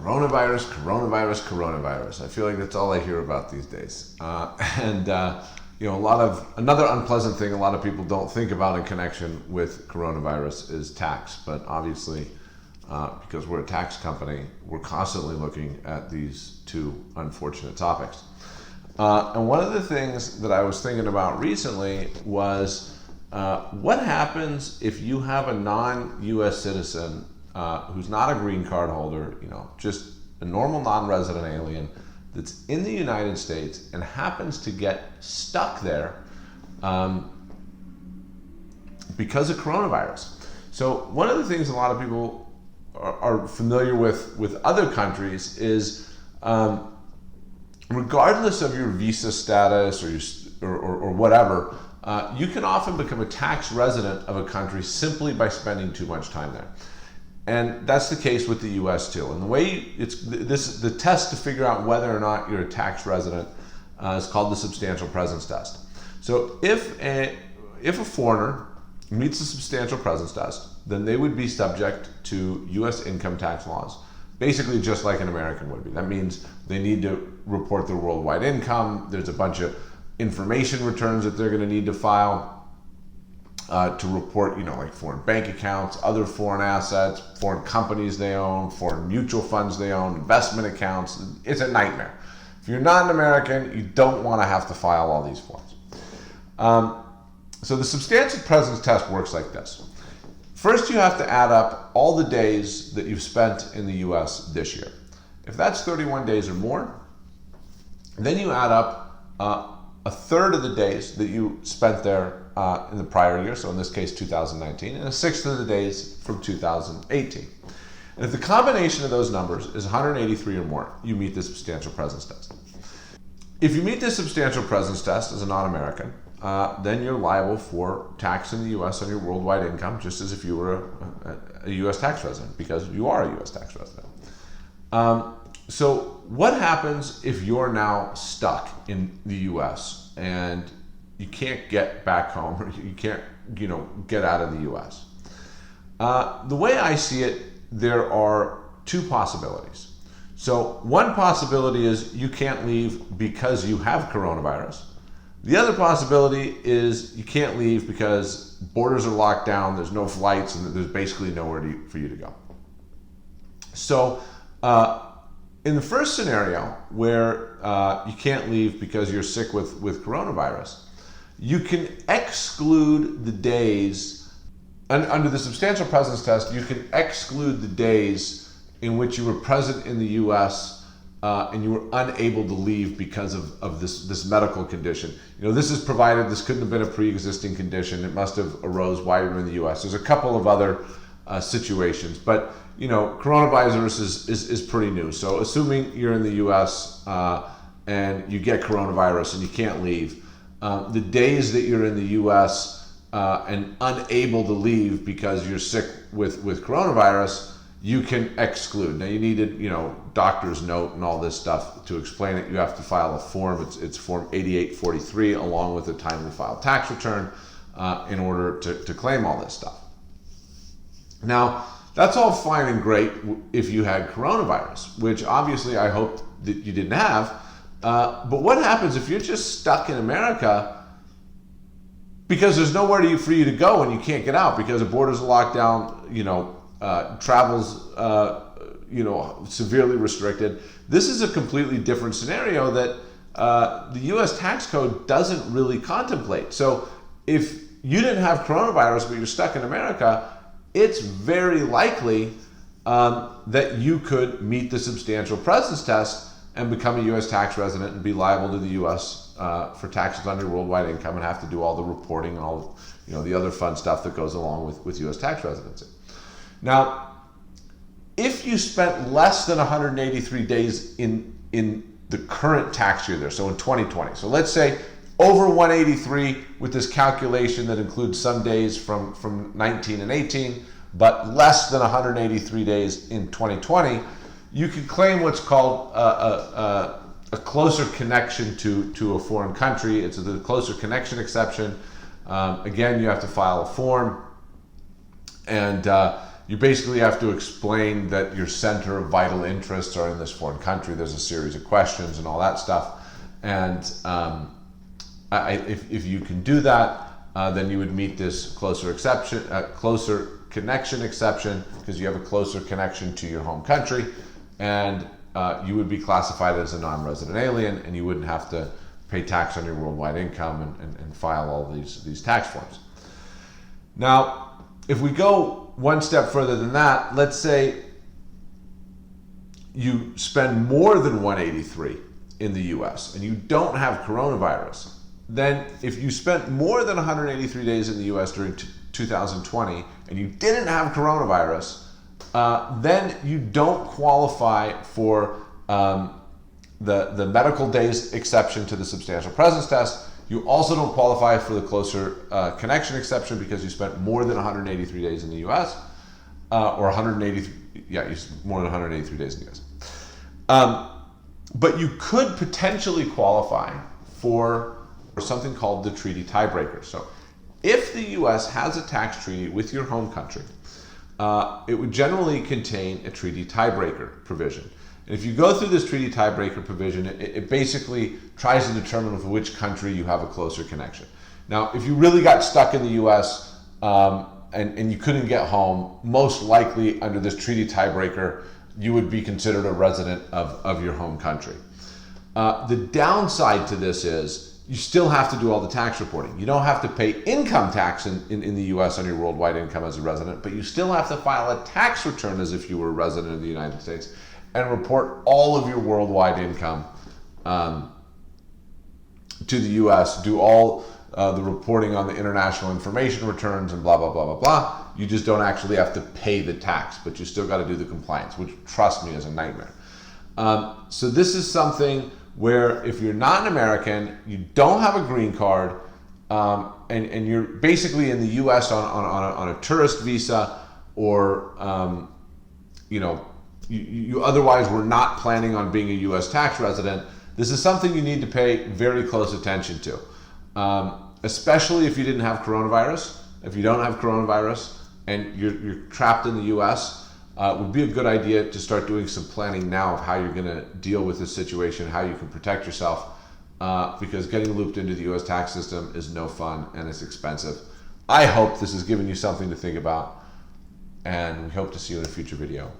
Coronavirus, coronavirus, coronavirus. I feel like that's all I hear about these days. You know, another unpleasant thing a lot of people don't think about in connection with coronavirus is tax. But obviously, because we're a tax company, we're constantly looking at these two unfortunate topics. And one of the things that I was thinking about recently was what happens if you have a non-U.S. citizen who's not a green card holder, you know, just a normal non-resident alien that's in the United States and happens to get stuck there because of coronavirus. So one of the things a lot of people are familiar with other countries is regardless of your visa status or whatever, you can often become a tax resident of a country simply by spending too much time there. And that's the case with the U.S. too. And the way the test to figure out whether or not you're a tax resident is called the substantial presence test. So if a foreigner meets the substantial presence test, then they would be subject to U.S. income tax laws, basically just like an American would be. That means they need to report their worldwide income. There's a bunch of information returns that they're going to need to file to report, you know, like foreign bank accounts, other foreign assets, foreign companies they own, foreign mutual funds they own, investment accounts. It's a nightmare. If you're not an American, you don't want to have to file all these forms. So the substantial presence test works like this. First, you have to add up all the days that you've spent in the U.S. this year. If that's 31 days or more, then you add up a third of the days that you spent there in the prior year, so in this case 2019, and a sixth of the days from 2018. And if the combination of those numbers is 183 or more, you meet the substantial presence test. If you meet the substantial presence test as a non-American, then you're liable for tax in the U.S. on your worldwide income, just as if you were a U.S. tax resident, because you are a U.S. tax resident. So what happens if you're now stuck in the U.S. and you can't get back home, or you can't, you know, get out of the U.S.? The way I see it, there are two possibilities. So one possibility is you can't leave because you have coronavirus. The other possibility is you can't leave because borders are locked down, there's no flights, and there's basically nowhere for you to go. So in the first scenario, where you can't leave because you're sick with coronavirus, you can exclude the days, under the substantial presence test, you can exclude the days in which you were present in the U.S. And you were unable to leave because of this medical condition. You know, this is provided this couldn't have been a pre-existing condition. It must have arose while you were in the U.S. There's a couple of other situations, but you know, coronavirus is pretty new. So assuming you're in the U.S. And you get coronavirus and you can't leave, the days that you're in the U.S. And unable to leave because you're sick with coronavirus, you can exclude. Now you needed, you know, doctor's note and all this stuff to explain it. You have to file a form. It's form 8843 along with a timely filed tax return in order to claim all this stuff. Now, that's all fine and great if you had coronavirus, which obviously I hope that you didn't have. But what happens if you're just stuck in America because there's nowhere for you to go and you can't get out because the borders are locked down, you know, travel's you know, severely restricted? This is a completely different scenario that the U.S. tax code doesn't really contemplate. So if you didn't have coronavirus but you're stuck in America, it's very likely that you could meet the substantial presence test and become a U.S. tax resident and be liable to the U.S. For taxes on your worldwide income and have to do all the reporting and all, you know, the other fun stuff that goes along with U.S. tax residency. Now, if you spent less than 183 days in the current tax year there, so in 2020, so let's say over 183 with this calculation that includes some days from 19 and 18, but less than 183 days in 2020, you could claim what's called a closer connection to a foreign country. It's the closer connection exception. Again, you have to file a form, and You basically have to explain that your center of vital interests are in this foreign country. There's a series of questions and all that stuff. And if you can do that, then you would meet this closer connection exception, because you have a closer connection to your home country, and you would be classified as a non-resident alien, and you wouldn't have to pay tax on your worldwide income and file all these tax forms. Now, if we go one step further than that, let's say you spend more than 183 in the US and you don't have coronavirus, then if you spent more than 183 days in the US during 2020 and you didn't have coronavirus, then you don't qualify for the medical days exception to the substantial presence test. You also don't qualify for the closer connection exception because you spent more than 183 days in the US, or 183, yeah, more than 183 days in the US. But you could potentially qualify for something called the treaty tiebreaker. So if the US has a tax treaty with your home country, it would generally contain a treaty tiebreaker provision. And if you go through this treaty tiebreaker provision, it basically tries to determine with which country you have a closer connection. Now, if you really got stuck in the US and you couldn't get home, most likely under this treaty tiebreaker, you would be considered a resident of your home country. The downside to this is you still have to do all the tax reporting. You don't have to pay income tax in the US on your worldwide income as a resident, but you still have to file a tax return as if you were a resident of the United States and report all of your worldwide income to the US, do all the reporting on the international information returns and blah, blah, blah, blah, blah. You just don't actually have to pay the tax, but you still got to do the compliance, which, trust me, is a nightmare. So this is something where if you're not an American, you don't have a green card, and you're basically in the US on a tourist visa, or you otherwise were not planning on being a US tax resident, this is something you need to pay very close attention to, especially if you didn't have coronavirus. If you don't have coronavirus and you're trapped in the US, it would be a good idea to start doing some planning now of how you're going to deal with this situation, how you can protect yourself, because getting looped into the US tax system is no fun and it's expensive. I hope this has given you something to think about, and we hope to see you in a future video.